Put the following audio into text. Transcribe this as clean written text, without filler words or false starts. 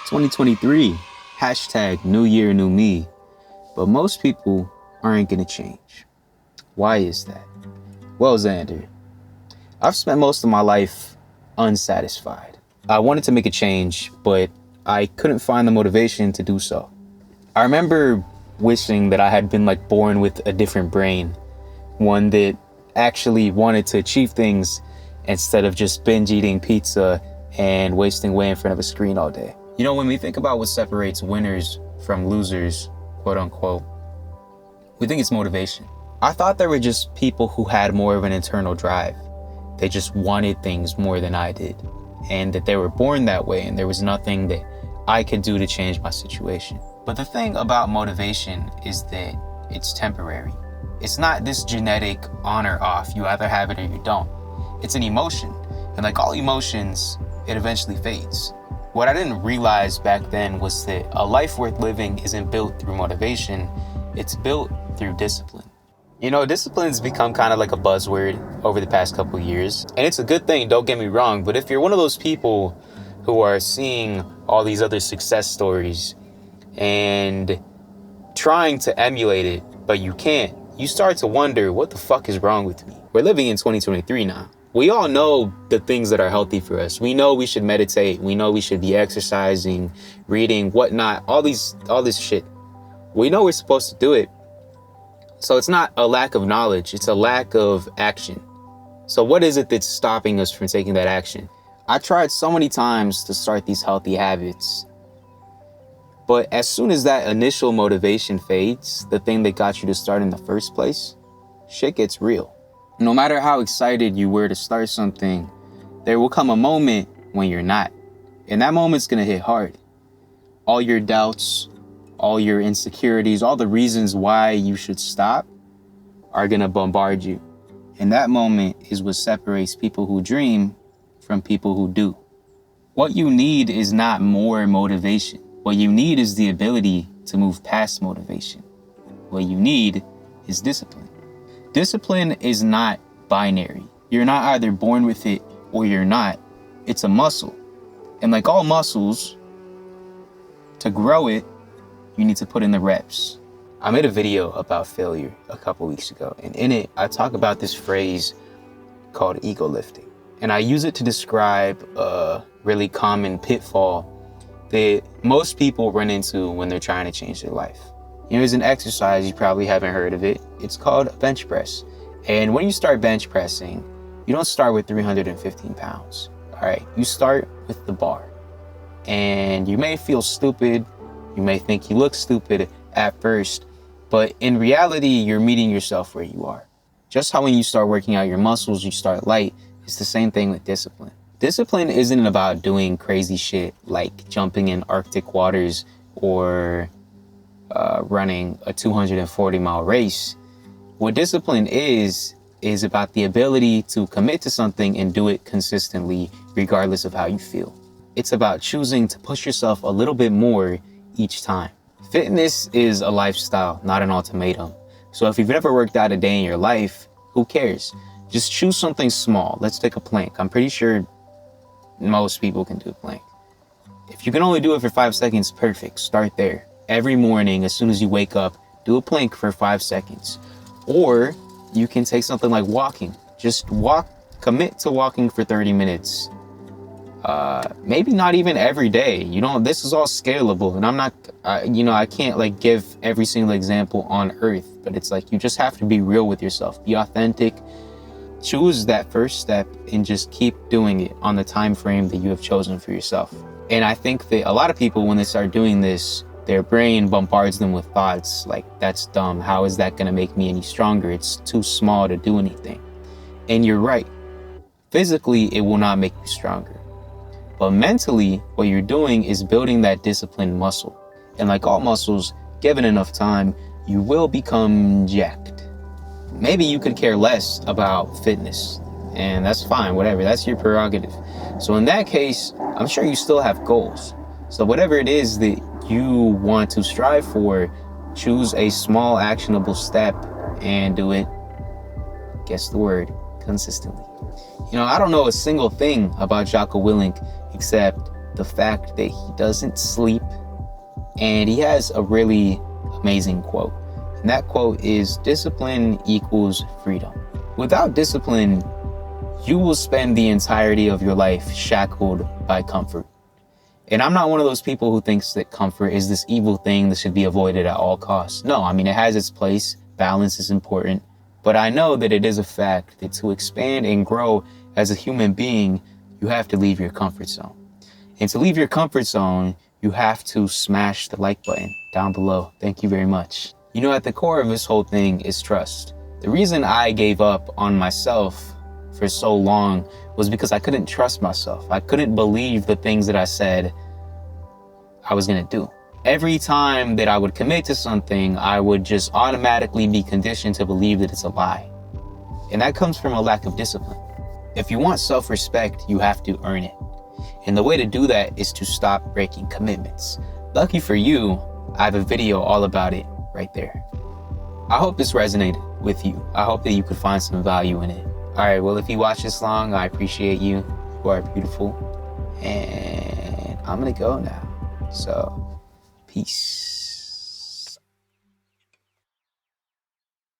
2023, hashtag new year, new me. But most people aren't gonna change. Why is that? Well, Xander, I've spent most of my life unsatisfied. I wanted to make a change, but I couldn't find the motivation to do so. I remember wishing that I had been born with a different brain, one that actually wanted to achieve things instead of just binge eating pizza and wasting away in front of a screen all day. You know, when we think about what separates winners from losers, quote unquote, we think it's motivation. I thought there were just people who had more of an internal drive. They just wanted things more than I did, and that they were born that way, and there was nothing that I could do to change my situation. But the thing about motivation is that it's temporary. It's not this genetic on or off. You either have it or you don't. It's an emotion. And like all emotions, it eventually fades. What I didn't realize back then was that a life worth living isn't built through motivation. It's built through discipline. You know, discipline's become kind of like a buzzword over the past couple of years. And it's a good thing, don't get me wrong. But if you're one of those people who are seeing all these other success stories and trying to emulate it, but you can't, you start to wonder, what the fuck is wrong with me? We're living in 2023 now. We all know the things that are healthy for us. We know we should meditate. We know we should be exercising, reading, whatnot, all this shit. We know we're supposed to do it. So it's not a lack of knowledge. It's a lack of action. So what is it that's stopping us from taking that action? I tried so many times to start these healthy habits. But as soon as that initial motivation fades, the thing that got you to start in the first place, shit gets real. No matter how excited you were to start something, there will come a moment when you're not. And that moment's gonna hit hard. All your doubts, all your insecurities, all the reasons why you should stop are gonna bombard you. And that moment is what separates people who dream from people who do. What you need is not more motivation. What you need is the ability to move past motivation. What you need is discipline. Discipline is not binary. You're not either born with it or you're not. It's a muscle. And like all muscles, to grow it, you need to put in the reps. I made a video about failure a couple weeks ago, and in it, I talk about this phrase called ego lifting. And I use it to describe a really common pitfall that most people run into when they're trying to change their life. You know, there's an exercise, you probably haven't heard of it. It's called bench press. And when you start bench pressing, you don't start with 315 pounds, all right? You start with the bar. And you may feel stupid, you may think you look stupid at first, but in reality, you're meeting yourself where you are. Just how when you start working out your muscles, you start light, it's the same thing with discipline. Discipline isn't about doing crazy shit like jumping in Arctic waters or running a 240-mile race. What discipline is about the ability to commit to something and do it consistently, regardless of how you feel. It's about choosing to push yourself a little bit more each time. Fitness is a lifestyle, not an ultimatum. So if you've never worked out a day in your life, who cares? Just choose something small. Let's take a plank. I'm pretty sure most people can do a plank. If you can only do it for 5 seconds, perfect. Start there. Every morning, as soon as you wake up, do a plank for 5 seconds. Or you can take something like walking. Just walk, commit to walking for 30 minutes. Maybe not even every day. You know, this is all scalable. And I'm not, I can't give every single example on earth. But it's you just have to be real with yourself. Be authentic. Choose that first step and just keep doing it on the time frame that you have chosen for yourself. And I think that a lot of people, when they start doing this, their brain bombards them with thoughts like, that's dumb. How is that going to make me any stronger? It's too small to do anything. And you're right. Physically, it will not make you stronger. But mentally, what you're doing is building that disciplined muscle. And like all muscles, given enough time, you will become jacked. Maybe you could care less about fitness, and that's fine, whatever. That's your prerogative. So in that case, I'm sure you still have goals. So whatever it is that you want to strive for, choose a small actionable step and do it, guess the word, consistently. You know, I don't know a single thing about Jocko Willink except the fact that he doesn't sleep. And he has a really amazing quote. And that quote is, discipline equals freedom. Without discipline, you will spend the entirety of your life shackled by comfort. And I'm not one of those people who thinks that comfort is this evil thing that should be avoided at all costs. No, I mean, it has its place. Balance is important. But I know that it is a fact that to expand and grow as a human being, you have to leave your comfort zone. And to leave your comfort zone, you have to smash the like button down below. Thank you very much. You know, at the core of this whole thing is trust. The reason I gave up on myself for so long was because I couldn't trust myself. I couldn't believe the things that I said I was gonna do. Every time that I would commit to something, I would just automatically be conditioned to believe that it's a lie. And that comes from a lack of discipline. If you want self-respect, you have to earn it. And the way to do that is to stop breaking commitments. Lucky for you, I have a video all about it right there. I hope this resonated with you. I hope that you could find some value in it. All right, well, if you watched this long, I appreciate you. You are beautiful. And I'm gonna go now. So, peace.